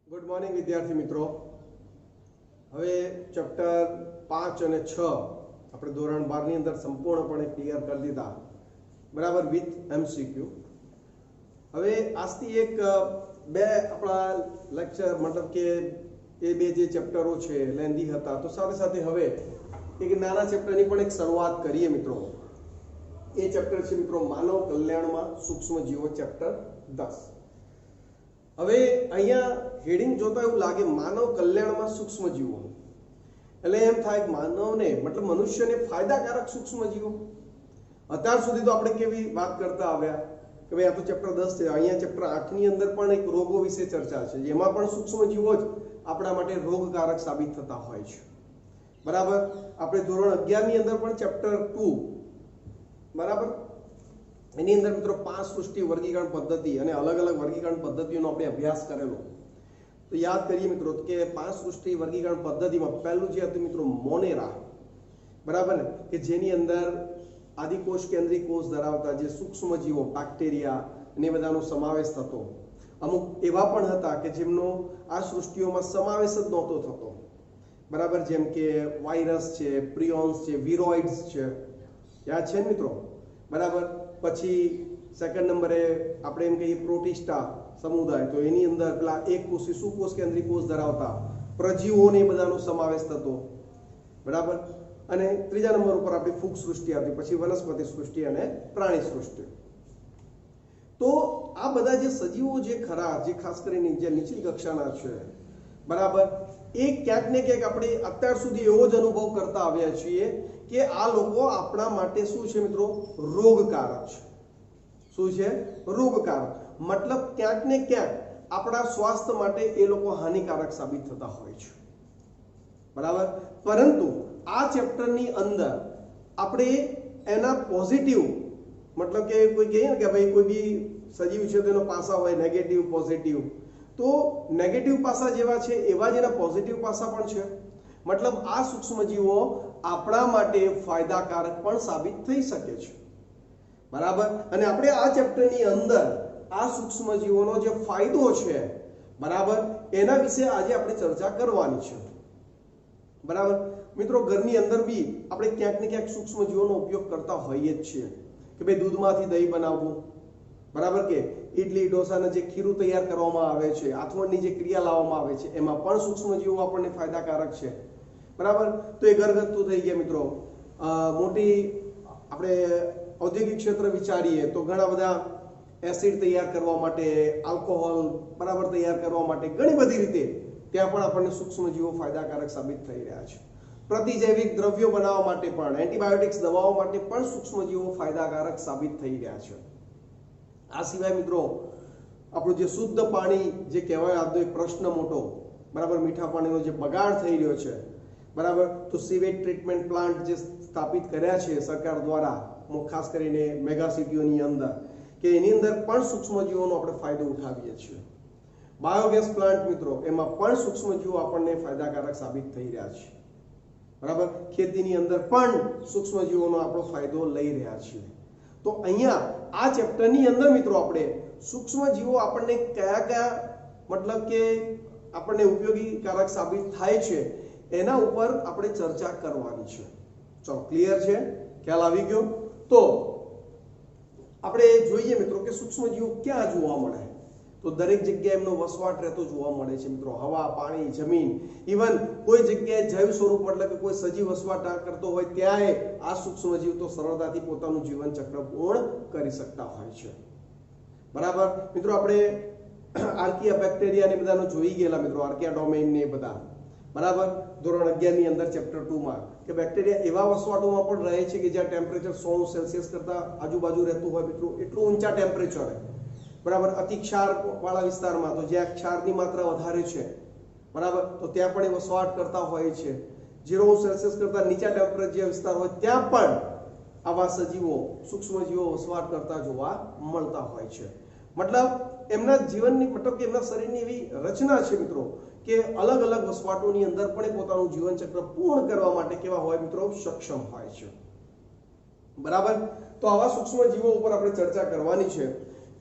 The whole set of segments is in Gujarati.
ગુડ મોર્નિંગ વિદ્યાર્થી મિત્રો. હવે ચેપ્ટર 5 અને 6 આપણે ધોરણ 12 ની અંદર સંપૂર્ણપણે ક્લિયર કરી દીધા, બરાબર, વિથ એમસીક્યુ. હવે આજથી એક બે આપણા લેક્ચર મતલબ કે એ બે જે ચેપ્ટરો છે લેન્ધી હતા, તો સાથે સાથે હવે એક નાના ચેપ્ટરની પણ એક શરૂઆત કરીએ મિત્રો. એ ચેપ્ટર છે મિત્રો માનવ કલ્યાણમાં સૂક્ષ્મ જીવો, ચેપ્ટર 10. હવે અહીંયા હેડિંગ જોતા એવું લાગે માનવ કલ્યાણમાં સૂક્ષ્મ જીવો, એટલે એમ થાય કે માનવને મતલબ મનુષ્યને ફાયદાકારક સૂક્ષ્મ જીવો. અત્યાર સુધી તો આપણે કેવી વાત કરતા આવ્યા કે ભાઈ આ તો ચેપ્ટર 10 છે, અહીંયા ચેપ્ટર 8 ની અંદર પણ એક રોગો વિશે ચર્ચા છે, જેમાં પણ સૂક્ષ્મ જીવો જ આપણા માટે રોગકારક સાબિત થતા હોય છે, બરાબર. આપણે ધોરણ 11 ની અંદર પણ ચેપ્ટર 2, બરાબર, એની અંદર મિત્રો 5 સૃષ્ટિ વર્ગીકરણ પદ્ધતિ અને અલગ અલગ વર્ગીકરણ પદ્ધતિઓનો આપણે અભ્યાસ કરેલો. તો યાદ કરીએ મિત્રો કે 5 સૃષ્ટિ વર્ગીકરણ પદ્ધતિમાં પહેલું જે હતું મિત્રો મોનેરા, બરાબર ને, કે જેની અંદર આદિકોષ કેન્દ્રીય કોષ ધરાવતા જે સૂક્ષ્મ જીવો, બેક્ટેરિયા અને બધાનો સમાવેશ થતો. અમુક એવા પણ હતા કે જેમનો આ સૃષ્ટિઓમાં સમાવેશ જ નહોતો થતો, બરાબર, જેમ કે વાયરસ છે, પ્રિયોન્સ છે, વિરોઇડ્સ છે, યાદ છે ને મિત્રો, બરાબર. પછી સેકન્ડ નંબરે આપણે એમ કહીએ પ્રોટિસ્ટા સમુદાય, તો એની અંદર પેલા એક કોષી સુકોષ કેન્દ્રીય કોષ ધરાવતા પ્રજીવોને બધાનો સમાવેશ થતો, બરાબર. અને ત્રીજા નંબર ઉપર આપણી ફૂગ સૃષ્ટિ હતી, પછી વનસ્પતિ સૃષ્ટિ અને પ્રાણી સૃષ્ટિ. તો આ બધા જે સજીવો જે ખરા, જે ખાસ કરીને જે નીચલી કક્ષાના છે, બરાબર, એ ક્યાંક ને ક્યાંક આપણે અત્યાર સુધી એવો જ અનુભવ કરતા આવ્યા છીએ કે આ લોકો આપણા માટે શું છે મિત્રો, રોગકારક છે. શું છે? રોગકારક. મતલબ ક્યાંક ને ક્યાંક આપણા સ્વાસ્થ્ય માટે એ લોકો હાનિકારક સાબિત થતા હોય છે, બરાબર. પરંતુ આ ચેપ્ટરની અંદર આપણે એના પોઝિટિવ, મતલબ કે કોઈ કહે ને કે ભાઈ કોઈ બી સજીવ છે તો એનો પાસા હોય નેગેટિવ, પોઝિટિવ, તો નેગેટિવ પાસા જેવા છે એવા જ એના પોઝિટિવ પાસા પણ છે. મતલબ આ સૂક્ષ્મજીવો આપણા માટે ફાયદાકારક પણ સાબિત થઈ શકે છે, બરાબર. અને આપણે આ ચેપ્ટરની અંદર આ સૂક્ષ્મજીવોનો જે ફાયદો છે, બરાબર, એના વિશે આજે આપણે ચર્ચા કરવાની છે, બરાબર. મિત્રો ઘરની અંદર બી આપણે ક્યાંક ને ક્યાંક સૂક્ષ્મજીવોનો ઉપયોગ કરતા હોઈએ જ છીએ કે ભાઈ દૂધમાંથી દહીં બનાવવું, બરાબર, કે ઇડલી ઢોસાને જે ખીરું તૈયાર કરવામાં આવે છે, આથવણની જે ક્રિયા લાવવામાં આવે છે, એમાં પણ સૂક્ષ્મજીવો આપણને ફાયદાકારક છે, બરાબર. તો એ ઘરગથ્થુ થઈ ગયા મિત્રો. મોટી આપણે ઔદ્યોગિક ક્ષેત્ર વિચારીએ તો ઘણા બધા એસિડ તૈયાર કરવા માટે, આલ્કોહોલ, બરાબર, તૈયાર કરવા માટે ઘણી બધી રીતે ત્યાં પણ આપણને સૂક્ષ્મજીવો ફાયદાકારક સાબિત થઈ રહ્યા છે. પ્રતિજૈવિક દ્રવ્યો બનાવવા માટે પણ, એન્ટીબાયોટિક્સ દવાઓ માટે પણ સૂક્ષ્મજીવો ફાયદાકારક સાબિત થઈ રહ્યા છે. આ સિવાય મિત્રો આપણું જે શુદ્ધ પાણી જે કહેવાય, આજનો એક પ્રશ્ન મોટો, બરાબર, મીઠા પાણીનો જે બગાડ થઈ રહ્યો છે, બરાબર, તો સીવેજ ટ્રીટમેન્ટ પ્લાન્ટ જે સ્થાપિત કર્યા છે સરકાર દ્વારા, ખાસ કરીને મેગા સિટીઓની અંદર, કે એની અંદર પણ સૂક્ષ્મજીવોનો આપણે ફાયદો ઉઠાવીએ છીએ. બાયોગેસ પ્લાન્ટ મિત્રો, એમાં પણ સૂક્ષ્મજીવો આપણને ફાયદાકારક સાબિત થઈ રહ્યા છે, બરાબર. ખેતીની અંદર પણ સૂક્ષ્મજીવોનો આપણો ફાયદો લઈ રહ્યા છીએ. તો અહીંયા આ ચેપ્ટરની અંદર મિત્રો આપણે સૂક્ષ્મજીવો આપણને કયા કયા મતલબ કે આપણને ઉપયોગીકારક સાબિત થાય છે એના ઉપર આપણે ચર્ચા કરવાની છે. ચલો, ક્લિયર છે? ખ્યાલ આવી ગયો? તો આપણે જોઈએ મિત્રો કે સૂક્ષ્મજીવો ક્યાં જોવા મળે, તો દરેક જગ્યાએ એમનો વસવાટ રહેતો જોવા મળે છે મિત્રો. હવા, પાણી, જમીન, ઇવન કોઈ જગ્યાએ જૈવ સ્વરૂપ એટલે કે કોઈ સજીવ વસવાટ કરતો હોય ત્યાં આ સૂક્ષ્મજીવ તો સરળતાથી પોતાનું જીવન ચક્ર પૂર્ણ કરી શકતા હોય છે, બરાબર. મિત્રો આપણે આર્કિયા બેક્ટેરિયા ને બધાનો જોઈ ગયેલા મિત્રો, આર્કિયા ડોમેઇન ને બધા, બરાબર, ધોરણ 11 ની અંદર ચેપ્ટર 2 માં, કે બેક્ટેરિયા એવા વસવાટોમાં પણ રહે છે કે જ્યાં ટેમ્પરેચર 100 સેલ્સિયસ કરતા આજુબાજુ રહેતું હોય મિત્રો, એટલું ઊંચા ટેમ્પરેચરે, બરાબર, અતિ ક્ષાર વાળા વિસ્તારમાં, તો જ્યાં ક્ષારની માત્રા વધારે છે, બરાબર, તો ત્યાં પણ એ વસવાટ કરતા હોય છે. 0 સેલ્સિયસ કરતા નીચા ટેમ્પરેચર વિસ્તાર હોય ત્યાં પણ આવા સજીવો, સૂક્ષ્મજીવો વસવાટ કરતા જોવા મળતા હોય છે. મતલબ એમના જીવનની, મતલબ કે એમના શરીરની એવી રચના છે મિત્રો કે અલગ અલગ વસવાટોની અંદર પણ એ પોતાનું જીવન ચક્ર પૂર્ણ કરવા માટે કેવા હોય મિત્રો, સક્ષમ હોય છે, બરાબર. તો આવા સૂક્ષ્મજીવો ઉપર આપણે ચર્ચા કરવાની છે.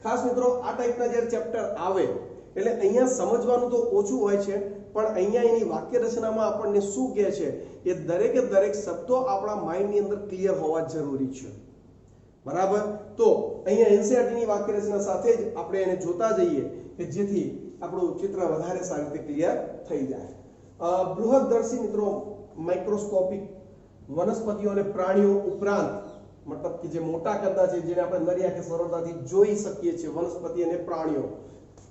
ખાસ મિત્રો આ ટાઈપના જ્યારે ચેપ્ટર આવે એટલે અહીંયા સમજવાનું તો ઓછું હોય છે, પણ અહીંયા એની વાક્ય રચનામાં આપણને શું કહે છે એ દરેકે દરેક શબ્દો આપણા માઇન્ડની અંદર ક્લિયર હોવા જરૂરી છે, બરાબર. તો અહીંયા એનસીઈઆરટી ની વાક્ય રચના સાથે જ આપણે એને જોતા જઈએ કે જેથી આપણું ચિત્ર વધારે સારી રીતે ક્લિયર થઈ જાય. બૃહદદર્શી મિત્રો માઇક્રોસ્કોપિક વનસ્પતિઓ અને પ્રાણીઓ ઉપરાંત મતલબ કે જે મોટા કદના છે, જેને આપણે નરી આંખે સરળતાથી જોઈ શકીએ છીએ, વનસ્પતિ અને પ્રાણીઓ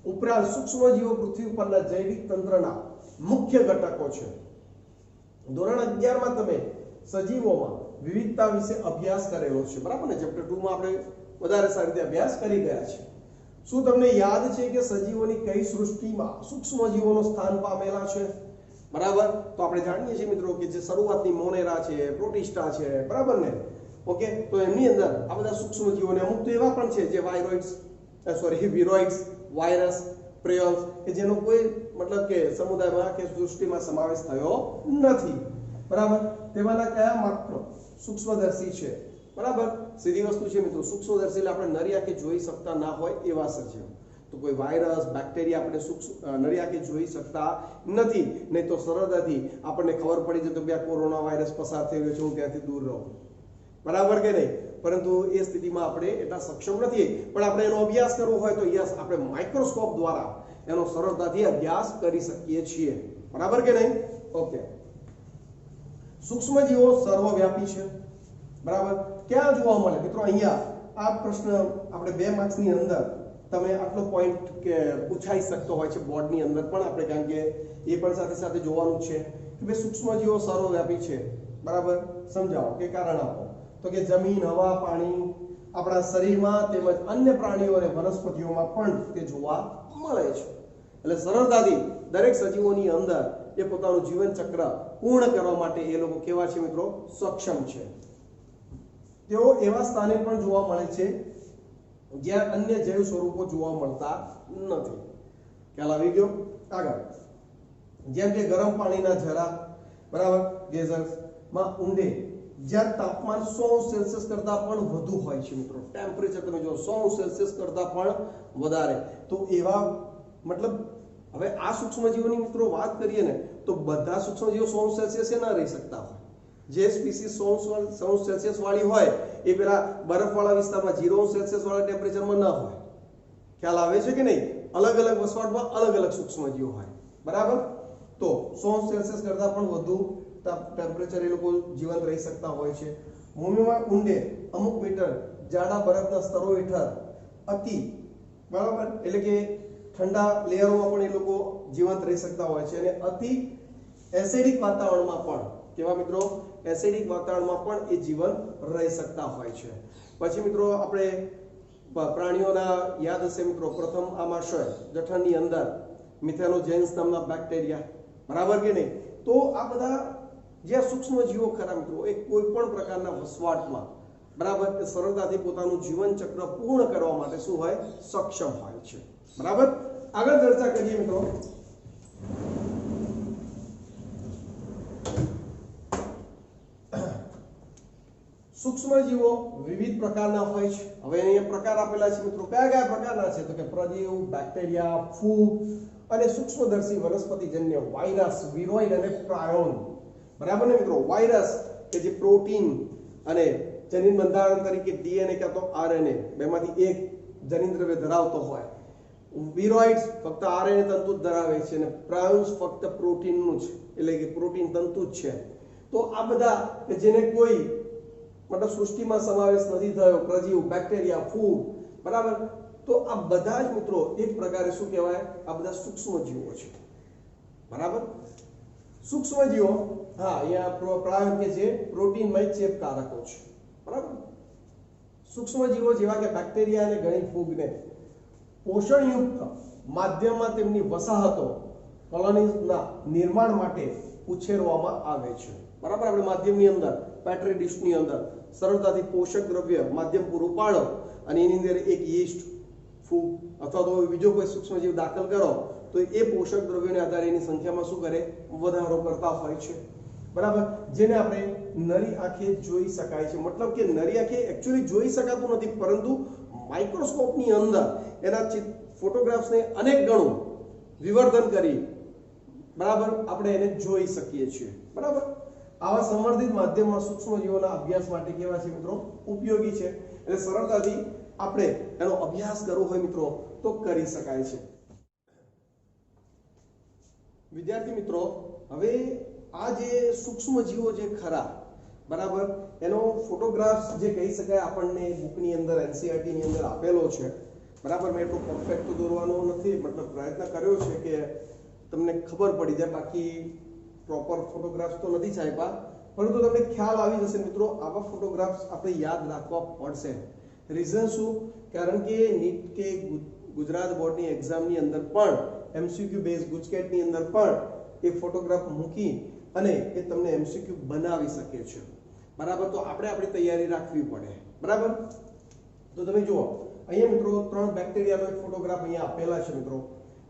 ઉપરાંત સૂક્ષ્મજીવો પૃથ્વી પરના જૈવિક તંત્રના મુખ્ય ઘટકો છે. ધોરણ 11 માં તમે સજીવોમાં વિવિધતા વિશે અભ્યાસ કરેલો છે, બરાબર ને? ચેપ્ટર 2 માં આપણે વધારે સારી રીતે અભ્યાસ કરી ગયા છે. શું તમને યાદ છે કે સજીવોની કઈ સૃષ્ટિમાં સૂક્ષ્મજીવોનો સ્થાન પામેલા છે? બરાબર. તો આપણે જાણીએ છીએ મિત્રો કે જે શરૂઆતની મોનેરા છે, પ્રોટિસ્ટા છે, બરાબર ને? ઓકે, તો એમની અંદર આ બધા સૂક્ષ્મજીવોને અમુક તો એવા પણ છે જે વિરોઇડ્સ, વાયરસ, પ્રેયોન્સ કે જેનો કોઈ મતલબ કે સમુદાયમાં કે સૃષ્ટિમાં સમાવેશ થયો નથી, બરાબર. તેમાંના કયા માત્ર સૂક્ષ્મદર્શી છે? બરાબર. સીધી વસ્તુ છે મિત્રો, સૂક્ષ્મદર્શી એટલે આપણે નરી આંખે જોઈ શકતા ના હોય એવા સજીવ. તો કોઈ વાયરસ, બેક્ટેરિયા આપણે નરી આંખે જોઈ શકતા નથી, નહીં તો સરળતાથી આપણને ખબર પડી જતો કે આ કોરોના વાયરસ પસાર થઈ રહ્યો છે, હું ત્યાંથી દૂર રહું, બરાબર કે નહીં? પરંતુ એ સ્થિતિમાં આપણે એટલા સક્ષમ નથી, પણ આપણે એનો અભ્યાસ કરવો હોય તો યસ, આપણે માઇક્રોસ્કોપ દ્વારા એનો સરળતાથી અભ્યાસ કરી શકીએ છીએ, બરાબર કે નહીં? ઓકે. સૂક્ષ્મજીવો સર્વવ્યાપી છે, બરાબર. ક્યાં જોવા મળે મિત્રો? અહીંયા આ પ્રશ્ન આપણે 2 માર્ક્સની અંદર તમે આટલો પોઈન્ટ કે પૂછાઈ શકતો હોય છે બોર્ડની અંદર પણ આપણે, કારણ કે એ પણ સાથે સાથે જોવાનું છે કે ભાઈ સૂક્ષ્મજીવો સર્વવ્યાપી છે, બરાબર. સમજાવો કે કારણ આપો. તો કે જમીન, હવા, પાણી, આપણા શરીરમાં તેમજ અન્ય પ્રાણીઓ અને વનસ્પતિઓમાં પણ તે જોવા મળે છે. એટલે સરળતાથી દરેક સજીવોની અંદર એ પોતાનું જીવન ચક્ર પૂર્ણ કરવા માટે એ લોકો કેવા છે મિત્રો? સક્ષમ છે. તેઓ એવા સ્થાને પણ જોવા મળે છે જ્યાં અન્ય જૈવ સ્વરૂપો જોવા મળતા નથી. ખ્યાલ આવી ગયો? આગળ, જેમ કે ગરમ પાણીના ઝરા, બરાબર, ગેઝર્સ માં ઊંડે જ્યાં તાપમાન 100°C કરતા પણ વધુ હોય છે મિત્રો. ટેમ્પરેચર તમે જો 100°C કરતા પણ વધારે, તો એવા મતલબ હવે આ સૂક્ષ્મજીવોની મિત્રો વાત કરીએ ને તો બધા સૂક્ષ્મજીવો 100°C ના રહી શકતા હોય. જે સ્પીસીસ 100°C વાળી હોય એ પેલા બરફવાળા વિસ્તારમાં 0°C વાળા ટેમ્પરેચરમાં ન હોય. ખ્યાલ આવે છે કે નહીં? અલગ અલગ વસવાટમાં અલગ અલગ સૂક્ષ્મજીવો હોય, બરાબર. તો 100°C કરતા પણ વધુ ટેમ્પરેચર એ લોકો જીવંત રહી શકતા હોય છે. ભૂમિમાં ઊંડે અમુક મીટર જાડા બરફના સ્તરો હેઠળ અતિ, બરાબર, એટલે કે ઠંડા લેયરોમાં પણ એ લોકો જીવંત રહી શકતા હોય છે. અને અતિ એસિડિક વાતાવરણમાં પણ, કેવા મિત્રો? એસિડિક વાતાવરણમાં પણ એ જીવન રહી શકતા હોય છે. પછી મિત્રો આપણે પ્રાણીઓના યાદ હશે મિત્રો, પ્રથમ આમાશય જઠરની અંદર મિથેનોજેન્સ નામના બેક્ટેરિયા, બરાબર કે નહીં? તો આ બધા જે સૂક્ષ્મજીવો ખરા મિત્રો, એ કોઈ પણ પ્રકારના વસવાટમાં, બરાબર, એ સરળતાથી પોતાનું જીવન ચક્ર પૂર્ણ કરવા માટે શું હોય? સક્ષમ હોય છે, બરાબર. આગળ ચર્ચા કરીએ મિત્રો. સૂક્ષ્મજીવો વિવિધ પ્રકારના હોય છે. હવે અહીંયા પ્રકાર આપેલા છે મિત્રો. કયા કયા પ્રકારના છે? તો કે પ્રજીવ, બેક્ટેરિયા, ફૂગ અને સૂક્ષ્મદર્શી વનસ્પતિજન્ય, વાયરસ, વિરોઇડ અને પ્રાયોન, બરાબર ને મિત્રો? વાયરસ કે જે પ્રોટીન અને જનીન બંધારણ તરીકે ડીએનએ કાં તો આરએનએ બેમાંથી એક જનીન દ્રવ્ય ધરાવતો હોય. વિરોઇડ્સ ફક્ત આરએનએ તંતુ જ ધરાવે છે અને પ્રાયોન્સ ફક્ત પ્રોટીનનું જ, એટલે કે પ્રોટીન તંતુ જ છે. તો આ બધા કે જેને કોઈ મતલબ સૃષ્ટિમાં સમાવેશ નથી થયો, પ્રજીવ, બેક્ટેરિયા, ફૂગ, બરાબર, તો આ બધા જ મિત્રો એક પ્રકારે શું કહેવાય? આ બધા સૂક્ષ્મજીવો છે, બરાબર. સૂક્ષ્મજીવો, હા, અહીંયા પ્રાણ કે જે પ્રોટીનમય ચેપકારકો છે, બરાબર. સૂક્ષ્મજીવો જેવા કે બેક્ટેરિયા અને ઘણી ફૂગને પોષણયુક્ત માધ્યમમાં તેમની વસાહતો, કોલોનીઝના નિર્માણ માટે ઉછેરવામાં આવે છે, બરાબર. આપણે માધ્યમની અંદર, પેટ્રી ડિશની અંદર સરળતાથી પોષક દ્રવ્ય માધ્યમ પૂરું પાડો અને એની અંદર એક યીસ્ટ, ફૂગ અથવા તો બીજો કોઈ સૂક્ષ્મજીવ દાખલ કરો તો એ પોષક દ્રવ્યોને આધારે એની સંખ્યામાં શું કરે? વધારો કરતા હોય છે, બરાબર. જેને આપણે નરી આંખે જોઈ શકાય છે. મતલબ કે નરી આંખે એક્ચ્યુઅલી જોઈ શકાતું નથી, પરંતુ માઇક્રોસ્કોપની અંદર એના ફોટોગ્રાફ્સને અનેક ગણું વિવર્ધન કરી બરાબર આપણે એને જોઈ શકીએ છીએ બરાબર આવા સંવર્ધિત માધ્યમમાં સૂક્ષ્મજીવોના અભ્યાસ માટે કેવા છે મિત્રો ઉપયોગી છે એટલે સરળતાથી આપણે એનો અભ્યાસ કરવો હોય મિત્રો તો કરી શકાય છે વિદ્યાર્થી મિત્રો હવે આ જે સૂક્ષ્મજીવો જે ખરા બરાબર એનો ફોટોગ્રાફ્સ જે કહી શકાય આપણને બુકની અંદર એનસીઈઆરટી ની અંદર આપેલો છે બરાબર મેં એટલો પરફેક્ટ દોરવાનો નથી મતલબ પ્રયત્ન કર્યો છે કે તમને ખબર પડી જાય બાકી પ્રોપર ફોટોગ્રાફ્સ તો નથી છાપ્યા પરંતુ તમને ખ્યાલ આવી જશે મિત્રો આવા ફોટોગ્રાફ્સ આપણે યાદ રાખવા પડશે રીઝન શું કારણ કે નીટ કે ગુજરાત બોર્ડની એક્ઝામની અંદર પણ એમસીક્યુ બેઝ ગુજકેટની અંદર પણ એ ફોટોગ્રાફ મૂકી અને એ તમને એમસીક્યુ બનાવી શકે છે બરાબર તો આપણે આપણી તૈયારી રાખવી પડે બરાબર તો તમે જુઓ અહીંયા મિત્રો 3 બેક્ટેરિયાનો એક ફોટોગ્રાફ અહીંયા આપેલા છે મિત્રો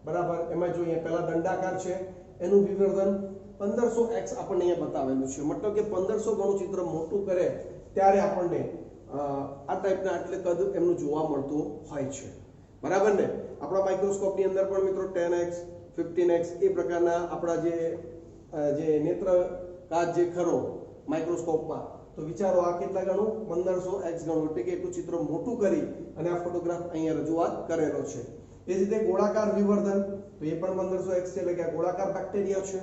બરાબર એમાં જો અહીંયા પહેલા દંડાકાર છે એનું વિવર્ધન 1500x આપણને અહીંયા બતાવેલું છે મતલબ કે 1500 ગણું ચિત્ર મોટું કરે ત્યારે આપણને આ ટાઈપના એટલે કદ એમનું જોવા મળતું હોય છે બરાબર ને આપણા માઇક્રોસ્કોપની અંદર પણ મિત્રો 10x 15x એ પ્રકારના આપણા જે નેત્ર કાચ જે ખરો માઇક્રોસ્કોપમાં તો વિચારો આ કેટલા ગણું 1500x ગણું એટલે કે એટલું ચિત્ર મોટું કરી અને આ ફોટોગ્રાફ અહીંયા રજૂઆત કરેલો છે એ જ રીતે ગોળાકાર વિવર્ધન તો એ પણ 1500x છે એટલે કે આ ગોળાકાર બેક્ટેરિયા છે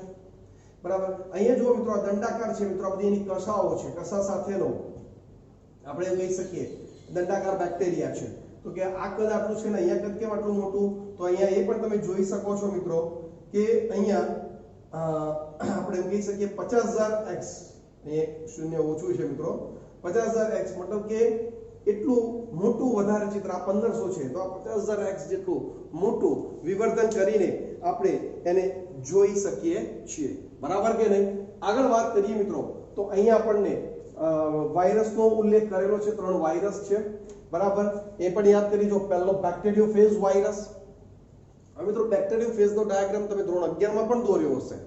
બરાબર અહીંયા જો મિત્રો આ દંડાકાર છે મિત્રો આ બધી એની કશાઓ છે કશા સાથેનો આપણે એમ કહી શકીએ દંડાકાર બેક્ટેરિયા છે તો કે આ કદ આટલું છે ને અહીંયા કદ કેમ આટલું મોટું તો અહીંયા એ પણ તમે જોઈ શકો છો મિત્રો કે અહીંયા આપણે એમ કહી શકીએ 50000x એ શૂન્ય ઓછું છે મિત્રો 50000x મતલબ કે એટલું મોટું વધારે ચિત્ર આ 1500 છે તો આ 50000x જેટલું મોટું વિવર્ધન કરીને આપણે એને જોઈ શકીએ છીએ બરાબર કે નહીં આગળ વાત કરીએ મિત્રો તો અહીંયા આપણને વાયરસનો ઉલ્લેખ કરેલો છે 3 વાયરસ છે બરાબર એ પણ યાદ કરી જો પહેલો બેક્ટેરિયોફેજ વાયરસ હવે મિત્રો બેક્ટેરિયોફેજનો ડાયાગ્રામ તમે ધોરણ 11 માં પણ દોર્યો હશે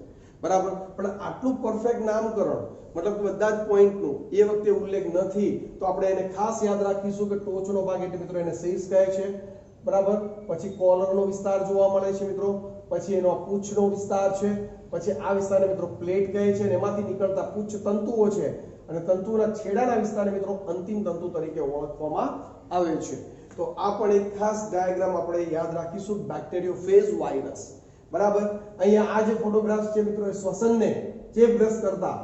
બરાબર પણ આટલું પરફેક્ટ નામકરણ મતલબ કે બધા જ પોઈન્ટનું એ વખતે ઉલ્લેખ નથી તો આપણે એને ખાસ યાદ રાખીશું કે ટોચનો ભાગ એટલે મિત્રો એને શીર્ષ કહે છે બરાબર પછી કોલરનો વિસ્તાર જોવા મળે છે મિત્રો પછી એનો પૂંછનો વિસ્તાર છે પછી આ વિસ્તારને મિત્રો પ્લેટ કહે છે અને એમાંથી નીકળતા પૂંછ તંતુઓ છે અને તંતુના છેડાના વિસ્તારને મિત્રો અંતિમ તંતુ તરીકે ઓળખવામાં આવે છે તો આ પણ એક ખાસ ડાયાગ્રામ આપણે યાદ રાખીશું બેક્ટેરિયોફેજ વાયરસ બરાબર અહીંયા આ જે ફોટોગ્રાફ્સ છે મિત્રો એ શ્વસનને ચેપગ્રસ્ત કરતા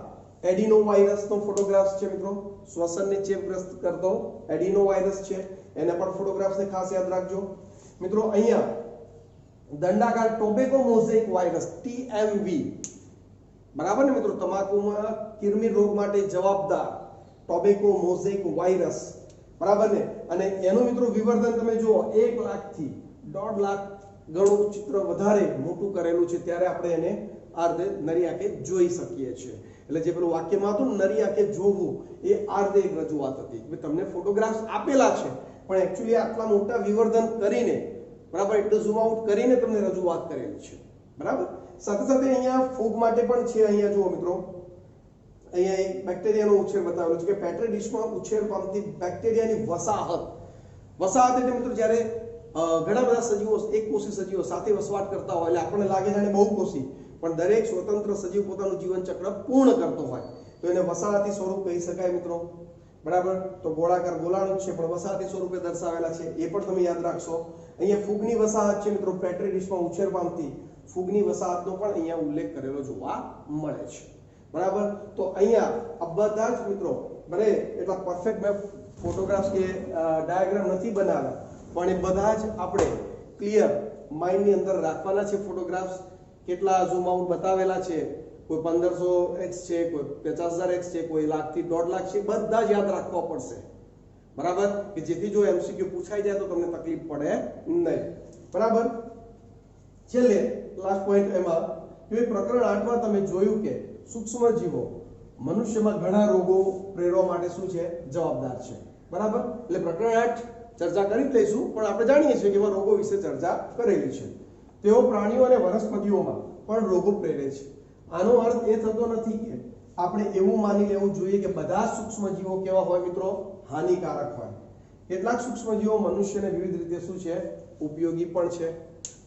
એડિનો વાયરસનો ફોટોગ્રાફ્સ છે મિત્રો શ્વસનને ચેપગ્રસ્ત કરતો એડિનો વાયરસ છે એના પણ ફોટોગ્રાફ્સને ખાસ યાદ રાખજો મિત્રો અહીંયા દંડાકાર ટોબેકો મોઝેઇક વાયરસ TMV બરાબર ને મિત્રો તમાકુમાં કિરમી રોગ માટે જવાબદાર ટોબેકો મોઝેઇક વાયરસ બરાબર ને અને એનું મિત્રો વિવર્ધન તમે જુઓ 1 લાખથી 1.5 લાખ ગણું ચિત્ર વધારે મોટું કરેલું છે ત્યારે આપણે એને આ રીતે નરી આંખે જોઈ શકીએ છીએ એટલે જે પેલું વાક્યમાં હતું નરી આંખે જોવું એ આ રીતે એક રજૂઆત હતી કે તમને ફોટોગ્રાફ્સ આપેલા છે પણ એક્ચ્યુઅલી આટલા મોટા વિવર્ધન કરીને બરાબર એટલે ઝૂમ આઉટ કરીને તમને રજૂઆત કરેલી છે બરાબર સાથે સાથે અહીંયા ફૂગ માટે પણ છે અહીંયા જુઓ મિત્રો અહીંયા એક બેક્ટેરિયાનો ઉછેર બતાવેલો છે કે પેટ્રી ડિશમાં ઉછેર પામતી બેક્ટેરિયાની વસાહત એટલે મિત્રો જ્યારે ઘણા બધા સજીવો એકકોષી સજીવો સાથે વસવાટ કરતા હોય એટલે આપણને લાગે જાણે બહુકોષી પણ દરેક સ્વતંત્ર સજીવ પોતાનું જીવન ચક્ર પૂર્ણ કરતો હોય તો એને વસાહતી સ્વરૂપ કહી શકાય મિત્રો બરાબર તો ગોળાકાર ગોલાણુ છે પણ વસાહતી સ્વરૂપે દર્શાવેલા છે એ પણ તમે યાદ રાખશો અહીંયા ફૂગની વસાહત છે મિત્રો પેટ્રી ડિશમાં ઉછેર પામતી ફૂગની વસાહતનો પણ અહીંયા ઉલ્લેખ કરેલો જોવા મળે છે બરાબર તો અહીંયા આ બધા જ મિત્રો ભલે એટલા પરફેક્ટ મેં ફોટોગ્રાફ્સ કે ડાયાગ્રામ નથી બનાવ્યા પણ એ બધા જ આપણે ક્લિયર માઇન્ડની અંદર રાખવાના છે ફોટોગ્રાફ્સ કેટલા ઝૂમ આઉટ બતાવેલા છે કોઈ 1500x છે કોઈ 50000x છે કોઈ લાખથી 1.5 લાખ છે બધા જ યાદ રાખવા પડશે બરાબર કે જેથી જો MCQ પૂછાઈ જાય તો તમને તકલીફ પડે નહીં બરાબર છેલ્લે લાસ્ટ પોઈન્ટ એમાં કે પ્રકરણ 8 માં તમે જોયું કે સૂક્ષ્મજીવો મનુષ્યમાં ઘણા રોગો પ્રેરવા માટે શું છે જવાબદાર છે બરાબર એટલે પ્રકરણ 8 ચર્ચા કરી લઈશું પણ આપણે જાણીએ છીએ કે એવા રોગો વિશે ચર્ચા કરેલી છે તેઓ પ્રાણીઓ અને વનસ્પતિઓમાં પણ રોગો પ્રેરે છે આનો અર્થ એ થતો નથી કે આપણે એવું માની લેવું જોઈએ કે બધા સૂક્ષ્મજીવો કેવા હોય મિત્રો હાનિકારક હોય કેટલાક સૂક્ષ્મજીવો મનુષ્યને વિવિધ રીતે શું છે ઉપયોગી પણ છે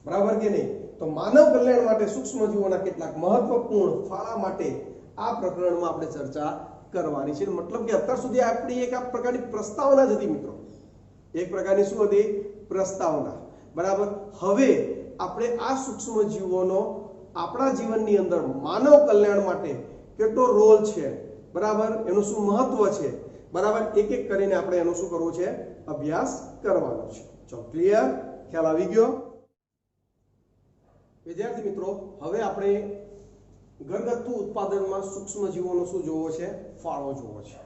બરાબર કે નહીં તો માનવ કલ્યાણ માટે સૂક્ષ્મજીવોના કેટલાક મહત્વપૂર્ણ ફાળા માટે આ પ્રકરણમાં આપણે ચર્ચા કરવાની છે. મતલબ કે અત્યાર સુધી આપણી એક આ પ્રકારની પ્રસ્તાવના જ હતી મિત્રો, એક પ્રકારની શું હતી? પ્રસ્તાવના. બરાબર. હવે આપણે આ સૂક્ષ્મજીવોનો આપણા જીવનની અંદર માનવ કલ્યાણ માટે કેટલો રોલ છે, બરાબર, એનું શું મહત્વ છે, બરાબર, એક એક કરીને આપણે એનો શું કરવો છે? અભ્યાસ કરવાનો છે. ચલો, ક્લિયર? ખ્યાલ આવી ગયો? વિદ્યાર્થી મિત્રો, હવે આપણે ઘરગથ્થુ ઉત્પાદનમાં સૂક્ષ્મજીવોનો શું જોવો છે? ફાળો જોવો છે.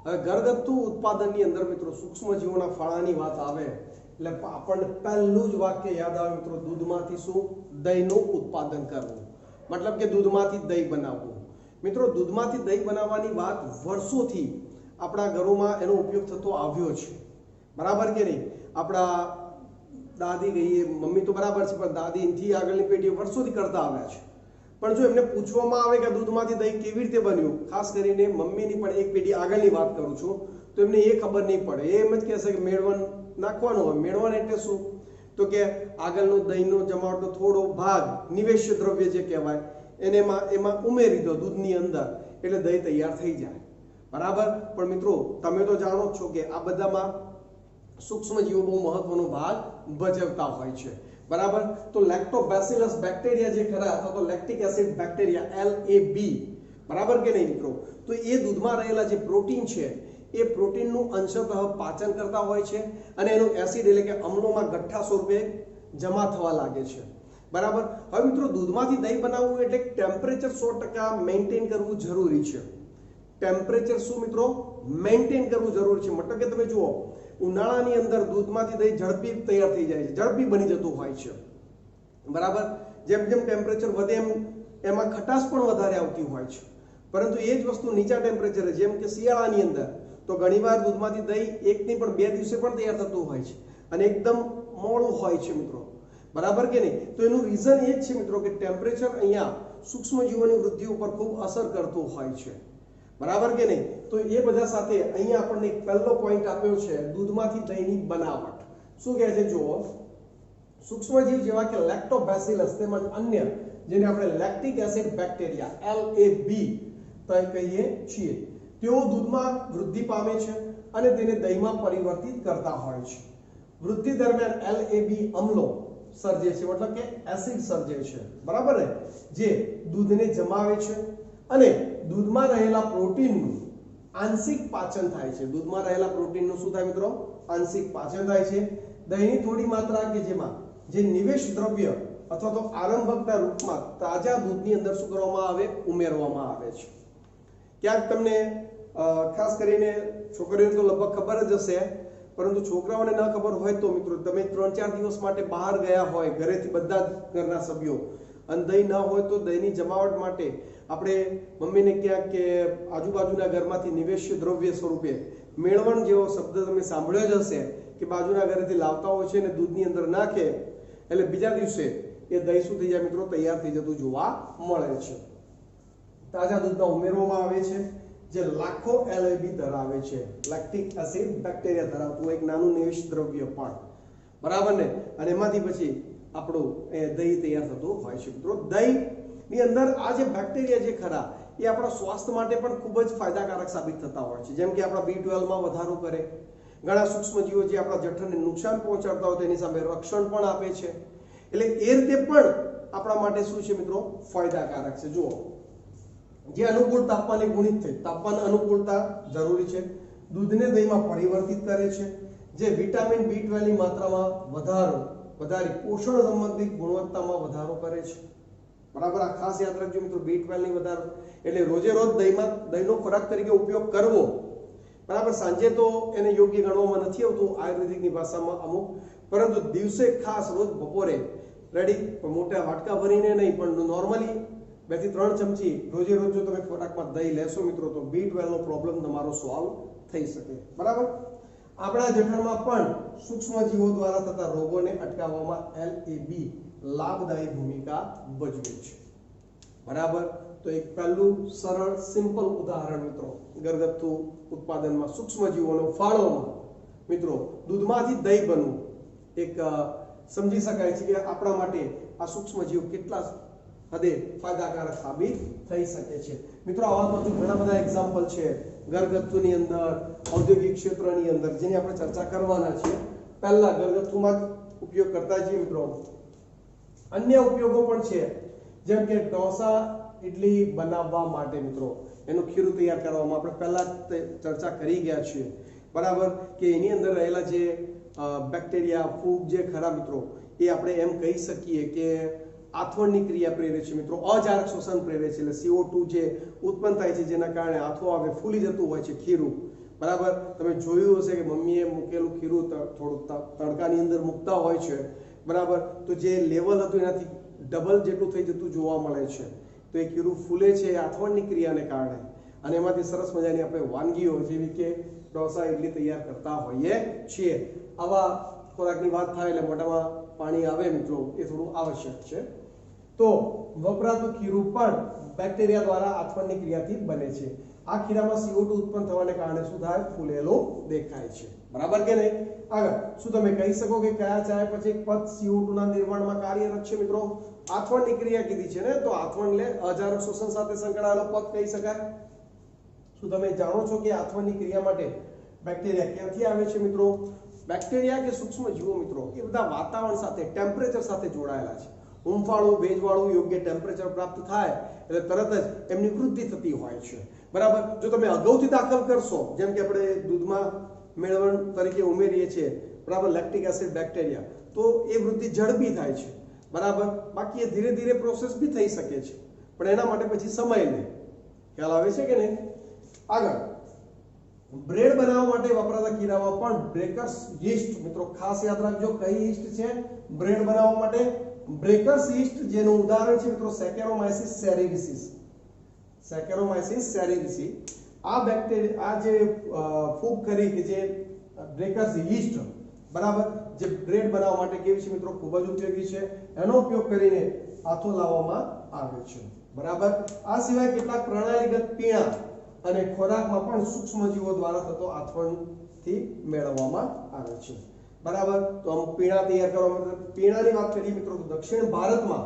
હવે ઘરગથ્થુ ઉત્પાદનની અંદર મિત્રો સૂક્ષ્મજીવોના ફાળાની વાત આવે એટલે આપણને પહેલું જ વાક્ય યાદ આવે મિત્રો, દૂધમાંથી શું? દહીંનું ઉત્પાદન કરવું. મતલબ કે દૂધમાંથી દહીં બનાવવું. મિત્રો, દૂધમાંથી દહીં બનાવવાની વાત વર્ષોથી આપણા ઘરોમાં એનો ઉપયોગ થતો આવ્યો છે, બરાબર કે નહીં? આપણા દાદી કહીએ, મમ્મી તો બરાબર છે, પણ દાદીથી આગળની પેઢી વર્ષોથી કરતા આવ્યા છે. પણ જો એમને પૂછવામાં આવે કે દૂધમાંથી દહીં કેવી રીતે બન્યું, ખાસ કરીને મમ્મીની પણ એક પેઢી આગળની વાત કરું છું, તો એમને એ ખબર નહીં પડે. એ એમ જ કહેશે કે મેળવણ નાખવાનું હોય. મેળવણ એટલે શું? તો કે આગળનો દહીંનો જમાવટનો થોડો ભાગ નિવેશ્ય દ્રવ્ય જે કહેવાય એને એમાં ઉમેરી દો દૂધની અંદર, એટલે દહીં તૈયાર થઈ જાય, બરાબર. પણ મિત્રો, તમે તો જાણો જ છો કે આ બધામાં સૂક્ષ્મજીવો બહુ મહત્વનો ભાગ ભજવતા હોય છે, બરાબર. તો લેક્ટોબેસિલસ બેક્ટેરિયા જે ખરા, અથવા તો લેક્ટિક એસિડ બેક્ટેરિયા LAB, બરાબર કે નહીં મિત્રો? તો એ દૂધમાં રહેલા જે પ્રોટીન છે એ પ્રોટીનનું અંશતઃ પાચન કરતા હોય છે અને એનું એસિડ એટલે કે અમ્લોમાં ગઠ્ઠા સ્વરૂપે જમા થવા લાગે છે, બરાબર. હવે મિત્રો, દૂધમાંથી દહીં બનાવવું એટલે ટેમ્પરેચર 100% મેન્ટેન કરવું જરૂરી છે. ટેમ્પરેચર શું મિત્રો? મેન્ટેન કરવું જરૂરી છે. મતલબ કે તમે જુઓ, ઉનાળાની અંદર દૂધમાંથી દહીં ઝડપી તૈયાર થઈ જાય છે, ઝડપી બની જતું હોય છે, બરાબર. જેમ જેમ ટેમ્પરેચર વધે એમ એમાં ખટાશ પણ વધારે આવતી હોય છે. પરંતુ એ જ વસ્તુ નીચા ટેમ્પરેચરે, જેમ કે શિયાળાની અંદર, તો ઘણીવાર દૂધમાંથી દહીં એકની પણ 2 દિવસે પણ તૈયાર થતું હોય છે અને એકદમ મોડું હોય છે મિત્રો, બરાબર કે નહીં? તો એનું રીઝન એ જ છે મિત્રો કે ટેમ્પરેચર અહીંયા સૂક્ષ્મજીવોની વૃદ્ધિ ઉપર ખૂબ અસર કરતું હોય છે, બરાબર કે નહીં? તો એ બધા સાથે અહીંયા આપણને એક પહેલો પોઈન્ટ આપ્યો છે, દૂધમાંથી દહીંની બનાવટ. શું કહે છે? જુઓ, સૂક્ષ્મજીવ જેવા કે લેક્ટોબેસિલસ તેમજ અન્ય જેને આપણે લેક્ટિક એસિડ બેક્ટેરિયા LAB કહીએ છીએ, તેઓ દૂધમાં વૃદ્ધિ પામે છે અને તેને દહીંમાં પરિવર્તિત કરતા હોય છે. વૃદ્ધિ દરમિયાન LAB અમ્લો સર્જે છે, મતલબ કે એસિડ સર્જે છે, બરાબર ને, જે દૂધને જમાવે છે અને દૂધમાં રહેલા પ્રોટીનનું આંશિક પાચન થાય છે. દૂધમાં રહેલા પ્રોટીનનું શું થાય મિત્રો? આંશિક પાચન થાય છે. દહીંની થોડી માત્રા કે જેમાં જે નિવેશ દ્રવ્ય અથવા તો આરંભકના રૂપમાં તાજા દૂધની અંદર શું કરવામાં આવે? ઉમેરવામાં આવે છે. ક્યાંક તમને ખાસ કરીને છોકરીઓને તો લગભગ ખબર જ હશે, પરંતુ છોકરાઓને ન ખબર હોય તો મિત્રો, તમે 3-4 દિવસ માટે બહાર ગયા હોય ઘરેથી બધા જ ઘરના સભ્યો, અને દહીં ન હોય તો દહીંની જમાવટ માટે આપણે મમ્મીને ક્યાંક કે આજુબાજુના ઘરમાંથી નિવેશ્ય દ્રવ્ય સ્વરૂપે મેળવણ જેવો શબ્દ તમે સાંભળ્યો જ હશે કે બાજુના ઘરેથી લાવતા હોય છે અને દૂધની અંદર નાખે એટલે બીજા દિવસે એ દહીં શું થઈ જાય મિત્રો? તૈયાર થઈ જતું જોવા મળે છે. તાજા દૂધમાં ઉમેરવામાં આવે છે, જે લાખો LAB ધરાવે છે, લેક્ટિક એસિડ બેક્ટેરિયા ધરાવતું એક નાનું નિવેશ દ્રવ્ય પણ, બરાબર ને? અને એમાંથી પછી આપણું દહીં તૈયાર થતું હોય છે મિત્રો. દહીંની અંદર આ જે બેક્ટેરિયા જે ખરા એ આપણા સ્વાસ્થ્ય માટે પણ ખૂબ જ ફાયદાકારક સાબિત થતા હોય છે. જેમ કે આપણા B12 માં વધારો કરે, ઘણા સૂક્ષ્મજીવો જે આપણા જઠરને નુકસાન પહોંચાડતા હોય તેની સામે રક્ષણ પણ આપે છે. એટલે એ રીતે પણ આપણા માટે શું છે મિત્રો? ફાયદાકારક છે. જુઓ, જે અનુકૂળ તાપમાને ગુણિત થઈ, તાપમાન અનુકૂળતા જરૂરી છે. દૂધને દહીંમાં પરિવર્તિત કરે છે, જે વિટામિન B12 ની માત્રામાં વધારી પોષણ સંબંધિત ગુણવત્તામાં વધારો કરે છે, બરાબર. આ ખાસ યાદ રાખજો મિત્રો, B12 ની વધારો એટલે રોજે રોજ દહીંનો ખોરાક તરીકે ઉપયોગ કરવો, બરાબર. સાંજે તો એને યોગ્ય ગણવામાં નથી આવતું આયુર્વેદિકની ભાષામાં અમુક, પરંતુ દિવસે ખાસ રોજ બપોરે રેડી, મોટા વાટકા ભરીને નહીં પણ નોર્મલી 2 થી 3 ચમચી રોજે રોજ જો તમે ખોરાકમાં દહીં લેશો મિત્રો, તો B12 નો પ્રોબ્લેમ તમારો સોલ્વ થઈ શકે, બરાબર. આપણા જઠરમાં પણ સૂક્ષ્મજીવો દ્વારા થતા રોગોને અટકાવવામાં LAB લાભદાયી ભૂમિકા ભજવે છે, બરાબર. તો એક પહેલું સરળ સિમ્પલ ઉદાહરણ મિત્રો, ઘરગથ્થુ ઉત્પાદનમાં સૂક્ષ્મજીવોનો ફાળોમાં મિત્રો દૂધમાંથી દહીં બનવું એક સમજી શકાય છે કે આપણા માટે આ સૂક્ષ્મજીવો કેટલા હદે ફાયદાકારક સાબિત થઈ શકે છે। મિત્રો આવા તો ઘણા બધા એક્ઝામ્પલ છે ઘરગથ્થુની અંદર, ઔદ્યોગિક ક્ષેત્રની અંદર, જેની આપણે ચર્ચા કરવાના છીએ। પહેલા ઘરગથ્થુમાં ઉપયોગ કરતા છીએ મિત્રો, અન્ય ઉપયોગો પણ છે, જેમ કે ઢોસા ઇડલી બનાવવા માટે મિત્રો એનું ખીરું તૈયાર કરવામાં આપણે પહેલા ચર્ચા કરી ગયા છીએ, બરાબર, કે એની અંદર રહેલા જે બેક્ટેરિયા, ફૂગ જે ખરા મિત્રો, એ આપણે એમ કહી શકીએ કે આથવણની ક્રિયા પ્રેરે છે મિત્રો, અજારક શોષણ પ્રેરે છે, એટલે CO2 જે ઉત્પન્ન થાય છે જેના કારણે આથો આવે, ફૂલી જતું હોય છે ખીરું, બરાબર। તમે જોયું હશે કે મમ્મીએ મૂકેલું ખીરું થોડું તડકાની અંદર મૂકતા હોય છે, બરાબર, તો જે લેવલ હતું એનાથી ડબલ જેટલું થઈ જતું જોવા મળે છે, તો એ ખીરું ફૂલે છે આથવણની ક્રિયાને કારણે, અને એમાંથી સરસ મજાની આપણે વાનગીઓ જેવી કે ઢોસા ઇડલી તૈયાર કરતા હોઈએ છીએ। આવા ખોરાકની વાત થાય એટલે મોઢામાં પાણી આવે મિત્રો, એ થોડું આવશ્યક છે। તો વપરાતું ખીરું પણ બેક્ટેરિયા દ્વારા આથવણની ક્રિયાથી બને છે। આ ખીરામાં CO2 ઉત્પન્ન થવાને કારણે શું થાય? ફૂલેલો દેખાય છે, બરાબર કે નહીં? આગળ શું તમે કહી શકો કે કયા ચયાપચય પથ CO2 ના નિર્માણમાં કાર્યરત છે મિત્રો? આથવણની ક્રિયા કીધી છે ને, તો આથવણ એટલે અજારક શોષણ સાથે સંકળાયેલો પથ કહી શકાય। શું તમે જાણો છો કે આથવણની ક્રિયા માટે બેક્ટેરિયા ક્યાંથી આવે છે મિત્રો? બેક્ટેરિયા કે સૂક્ષ્મજીવો મિત્રો એ બધા વાતાવરણ સાથે, ટેમ્પરેચર સાથે જોડાયેલા છે। હૂંફાળું, ભેજવાળું યોગ્ય ટેમ્પરેચર પ્રાપ્ત થાય એટલે તરત જ એમની વૃદ્ધિ થતી હોય છે, બરાબર। જો તમે અગાઉથી દાખલ કરશો, જેમ કે આપણે દૂધમાં મેળવણ તરીકે ઉમેરીએ છીએ, બરાબર, લેક્ટિક એસિડ બેક્ટેરિયા, તો એ વૃદ્ધિ ઝડપી થાય છે, બરાબર, બાકી એ ધીરે ધીરે પ્રોસેસ બી થઈ શકે છે, પણ એના માટે પછી સમય લે। ખ્યાલ આવે છે કે નહીં? આગળ બ્રેડ બનાવવા માટે વપરાતા ખીરામાં પણ બ્રેકર્સ યીસ્ટ, મિત્રો ખાસ યાદ રાખજો કઈ યીસ્ટ છે બ્રેડ બનાવવા માટે? બ્રેકર્સ યીસ્ટ, જેનું ઉદાહરણ છે મિત્રો સેકેરોમાઇસિસ સેરેરિસિસ। સેકેરોમાઇસિસ સેરેરિસી આ બેક્ટેરિયા, આ જે ફૂગ ખરી કે જે બ્રેકર્સ યીસ્ટ, બરાબર, જે બ્રેડ બનાવવા માટે કેવી છે મિત્રો? ખૂબ જ ઉપયોગી છે। એનો ઉપયોગ કરીને આથો લાવવામાં આવે છે, બરાબર। આ સિવાય કેટલાક પ્રણાલીગત પીણા અને ખોરાકમાં પણ સૂક્ષ્મજીવો દ્વારા થતો આથવણથી મેળવવામાં આવે છે, બરાબર। તો અમુક પીણા તૈયાર કરવા માટે, પીણાની વાત કરીએ મિત્રો તો દક્ષિણ ભારતમાં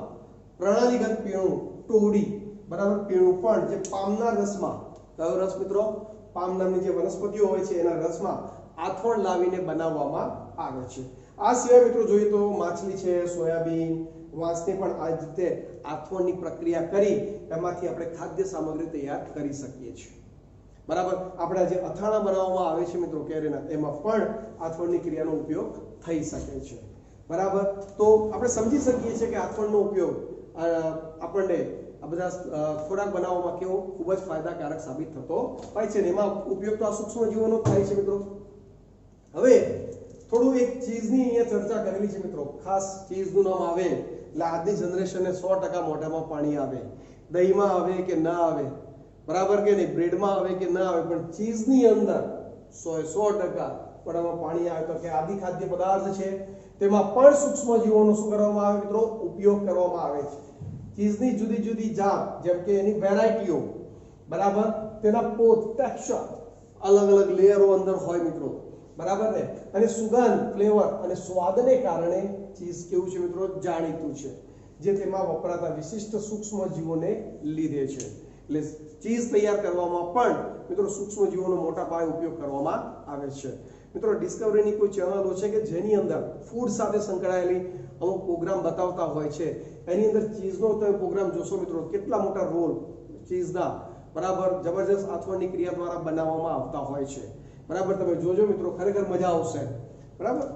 પ્રણાલીગત પીણું ટોડી, બરાબર, પીણું પણ જે પામના રસમાં, કયો રસ મિત્રો? પામ નામની જે વનસ્પતિઓ હોય છે એના રસમાં આથવણ લાવીને બનાવવામાં આવે છે। આ સિવાય મિત્રો જોઈએ તો માછલી છે, સોયાબીન, વાંસને પણ આ રીતે આથવણની પ્રક્રિયા કરી એમાંથી આપણે ખાદ્ય સામગ્રી તૈયાર કરી શકીએ છીએ, બરાબર। આપણા જે અથાણા બનાવવામાં આવે છે મિત્રો કેરીના, એમાં પણ આથવણની ક્રિયાનો ઉપયોગ થઈ શકે છે, બરાબર। તો આપણે સમજી શકીએ છીએ કે આથવણનો ઉપયોગ આપણને આ બધા ખોરાક બનાવવામાં કેવો ખૂબ જ ફાયદાકારક સાબિત થતો હોય છે, ને એમાં ઉપયોગ તો આ સૂક્ષ્મજીવોનો થાય છે મિત્રો। હવે થોડું એક ચીઝની અહીંયા ચર્ચા કરેલી છે મિત્રો, ખાસ ચીઝનું નામ આવે એટલે આજની જનરેશનને 100% મોઢામાં પાણી આવે, દહીંમાં આવે કે ના આવે, બરાબર કે નહીં, બ્રેડમાં આવે કે ના આવે, પણ ચીઝની અંદર 100% મોઢામાં પાણી આવે, તો કે આદિ ખાદ્ય પદાર્થ છે તેમાં પણ સૂક્ષ્મજીવોનો શું કરવામાં આવે મિત્રો? ઉપયોગ કરવામાં આવે છે। ચીઝની જુદી જુદી જાત, જેમ કે એની વેરાયટીઓ, બરાબર, તેના પોત, ટેક્સચર, અલગ અલગ લેયરો અંદર હોય મિત્રો, બરાબર ને, અને સુગંધ, ફ્લેવર અને સ્વાદને કારણે ચીઝ કેવું છે મિત્રો? જાણીતું છે, જે તેમાં વપરાતા વિશિષ્ટ સૂક્ષ્મજીવોને લીધે છે। એટલે ચીઝ તૈયાર કરવામાં પણ મિત્રો સૂક્ષ્મજીવોનો મોટા પાયે ઉપયોગ કરવામાં આવે છે। મિત્રો ડિસ્કવરીની કોઈ ચેનલો છે કે જેની અંદર ફૂડ સાથે સંકળાયેલી અમુક પ્રોગ્રામ બતાવતા હોય છે, એની અંદર ચીઝનો તમે પ્રોગ્રામ જોશો મિત્રો, કેટલા મોટા રોલ ચીઝના, બરાબર, જબરજસ્ત આથવણની ક્રિયા દ્વારા બનાવવામાં આવતા હોય છે, બરાબર। તમે જોજો મિત્રો, ખરેખર મજા આવશે, બરાબર।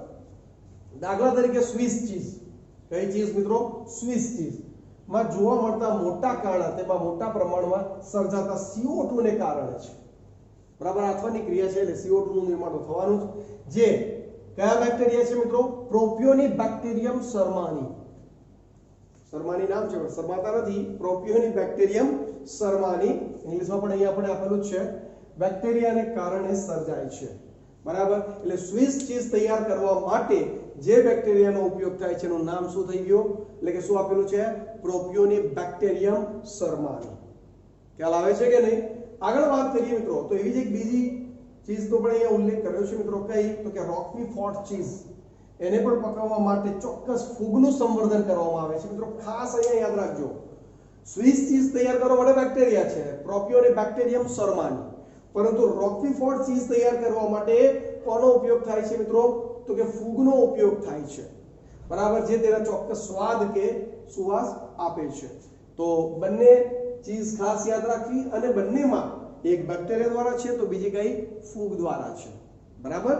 દાખલા તરીકે સ્વિસ ચીઝ, કઈ ચીઝ મિત્રો? સ્વિસ ચીઝ માં જોવા મળતા મોટા કાણા, તેમાં મોટા પ્રમાણમાં સર્જાતા CO2 ને કારણે છે, બરાબર, આથવણની ક્રિયા છે એટલે CO2 નું નિર્માણ થવાનું જ, જે કયા બેક્ટેરિયા છે મિત્રો? પ્રોપિયોનિબેક્ટેરિયમ શર્માની, શર્માની નામ છે, શર્માતા નથી, પ્રોપિયોનિબેક્ટેરિયમ શર્માની, ઇંગ્લિશમાં પણ અહીંયા આપણે આપેલું જ છે, બેક્ટેરિયાને કારણે સર્જાય છે, બરાબર। એટલે સ્વિસ ચીઝ તૈયાર કરવા માટે જે બેક્ટેરિયાનો ઉપયોગ થાય છે એનું નામ શું થઈ ગયું? એટલે કે શું આપેલું છે? પ્રોપિયોનિબેક્ટેરિયમ શર્માની। ખ્યાલ આવે છે કે નહીં? આગળ વાત કરીએ મિત્રો તો એવી જ એક બીજી ચીઝનો પણ અહીંયા ઉલ્લેખ કર્યો છે મિત્રો, કઈ? તો કે રોકવી ફોર્ટ ચીઝ, એને પણ પકવવા માટે ચોક્કસ ફૂગનું સંવર્ધન કરવામાં આવે છે મિત્રો ખાસ અહીંયા યાદ રાખજો સ્વિસ ચીઝ તૈયાર કરવા માટે બેક્ટેરિયા છે પ્રોપિયોને બેક્ટેરિયમ શર્માની પરંતુ રોક્વીફોર્ડ ચીઝ તૈયાર કરવા માટે કોનો ઉપયોગ થાય છે મિત્રો તો કે ફૂગનો ઉપયોગ થાય છે બરાબર જે તેના ચોક્કસ સ્વાદ કે સુવાસ આપે છે તો બંને ચીઝ ખાસ યાદ રાખવી અને બંનેમાં એક બેક્ટેરિયા દ્વારા છે તો બીજી કઈ ફૂગ દ્વારા છે બરાબર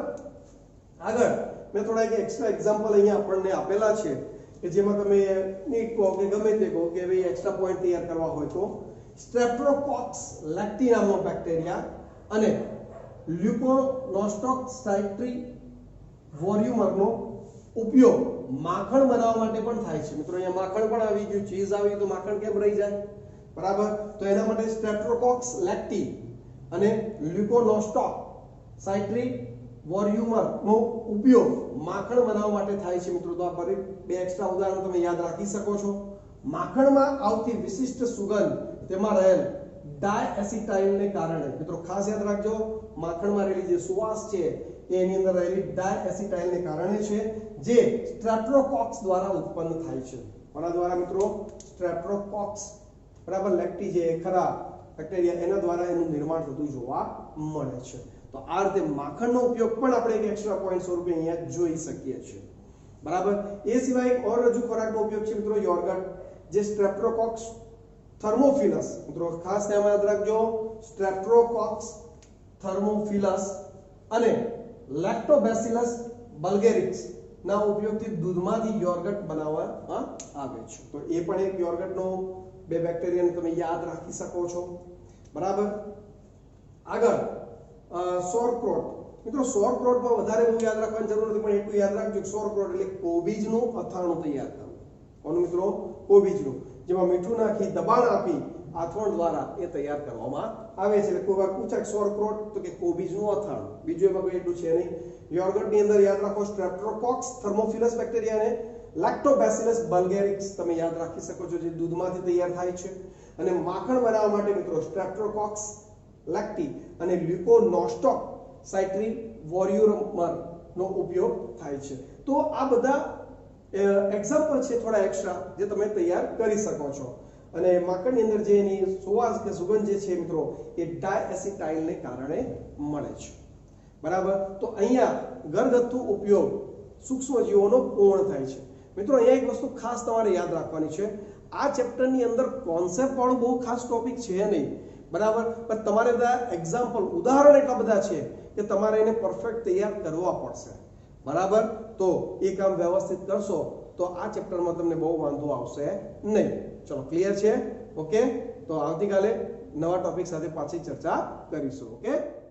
આગળ મેં થોડા એક એક્સ્ટ્રા એક્ઝામ્પલ અહીંયા આપણને આપેલા છે કે જેમાં તમે નીટ કહો કે ગમે તે કહો કે ભાઈ એક્સ્ટ્રા પોઈન્ટ તૈયાર કરવા હોય તો સ્ટ્રેપ્ટોકોક્સ લેક્ટી નામનો બેક્ટેરિયા અને લ્યુકોનોસ્ટોક્સાઇટ્રી વોર્યુમરનો ઉપયોગ માખણ બનાવવા માટે પણ થાય છે મિત્રો અહીંયા માખણ પણ આવી ગયું ચીઝ આવી ગયું તો માખણ કેમ રહી જાય બરાબર તો એના માટે સ્ટ્રેપ્ટોકોક્સ લેક્ટી અને લ્યુકોનોસ્ટોક્સાઇટ્રી વોર્યુમર નો ઉપયોગ માખણ બનાવવા માટે થાય છે મિત્રો તો આ ફરી બે એક્સ્ટ્રા ઉદાહરણ તમે યાદ રાખી શકો છો માખણમાં આવતી વિશિષ્ટ સુગંધ તેમાં રહેલ ડાયએસિટાઇલને કારણે મિત્રો ખાસ યાદ રાખજો માખણમાં રહેલી જે સુવાસ છે એની અંદર રહેલી ડાયએસિટાઇલને કારણે છે જે સ્ટ્રેપ્ટોકોક્સ દ્વારા ઉત્પન્ન થાય છે કોના દ્વારા મિત્રો સ્ટ્રેપ્ટોકોક્સ બરાબર લેક્ટી જે ખરા બેક્ટેરિયા એના દ્વારા એનું નિર્માણ થતું જોવા મળે છે તો આ રીતે માખણનો ઉપયોગ પણ આપણે એક એક્સ્ટ્રા પોઈન્ટ સ્વરૂપે અહીંયા જોઈ શકીએ છીએ બરાબર એ સિવાય એક ઓર રજૂ ખોરાકનો ઉપયોગ છે મિત્રો યોગર્ટ જે સ્ટ્રેપ્ટોકોક્સ થર્મોફિલસ મિત્રો ખાસ ધ્યાન યાદ રાખજો સ્ટ્રેપ્ટોકોક્સ થર્મોફિલસ અને લેક્ટોબેસિલસ બલ્ગેરિક્સ ના ઉપયોગથી દૂધમાંથી યોગર્ટ બનાવવામાં આવે છે તો એ પણ એક યોગર્ટનો બે બેક્ટેરિયાને તમે યાદ રાખી શકો છો બરાબર આગળ સોરક્રોટ મિત્રો સોરક્રોટમાં વધારે બહુ યાદ રાખવાની જરૂર નથી પણ એટલું યાદ રાખજો સોરક્રોટ એટલે કોબીજનું અથાણું તૈયાર કરવું કોનું મિત્રો કોબીજનું જેમાં મીઠું નાખી દબાણ આપી આથવણ દ્વારા એ તૈયાર કરવામાં આવે છે એટલે કોઈ વાર પૂછાય સોરક્રોટ તો કે કોબીજનું અથાણું બીજું એમાં કોઈ એટલું છે નહીં યોગર્ટની અંદર યાદ રાખો સ્ટ્રેપ્ટોકોક્સ થર્મોફિલસ બેક્ટેરિયાને લેક્ટોબેસિલસ બલ્ગેરિક્સ તમે યાદ રાખી શકો છો જે દૂધમાંથી તૈયાર થાય છે અને માખણ બનાવવા માટે મિત્રો સ્ટ્રેપ્ટોકોક્સ લેક્ટી અને લ્યુકોનોસ્ટોક્સાઇટ્રી વોર્યુમર નો ઉપયોગ થાય છે તો આ બધા એક્ઝામ્પલ છે થોડા એક્સ્ટ્રા જે તમે તૈયાર કરી શકો છો અને માખણની અંદર જે એની સુવાસ કે સુગંધ જે છે મિત્રો એ ડાયએસિટાઇલને કારણે મળે છે બરાબર તો અહીંયા ઘરગથ્થુ ઉપયોગ સૂક્ષ્મજીવોનો પૂર્ણ થાય છે મિત્રો અહીંયા એક વસ્તુ ખાસ તમારે યાદ રાખવાની છે આ ચેપ્ટરની અંદર કોન્સેપ્ટ વાળું બહુ ખાસ ટોપિક છે નહીં બરાબર પણ તમારે બધા એક્ઝામ્પલ ઉદાહરણ એટલા બધા છે કે તમારે એને પરફેક્ટ તૈયાર કરવા પડશે બરાબર તો એ કામ વ્યવસ્થિત કરશો તો આ ચેપ્ટરમાં તમને બહુ વાંધો આવશે નહીં ચલો ક્લિયર છે ઓકે તો આવતીકાલે નવા ટોપિક સાથે પાછી ચર્ચા કરીશું ઓકે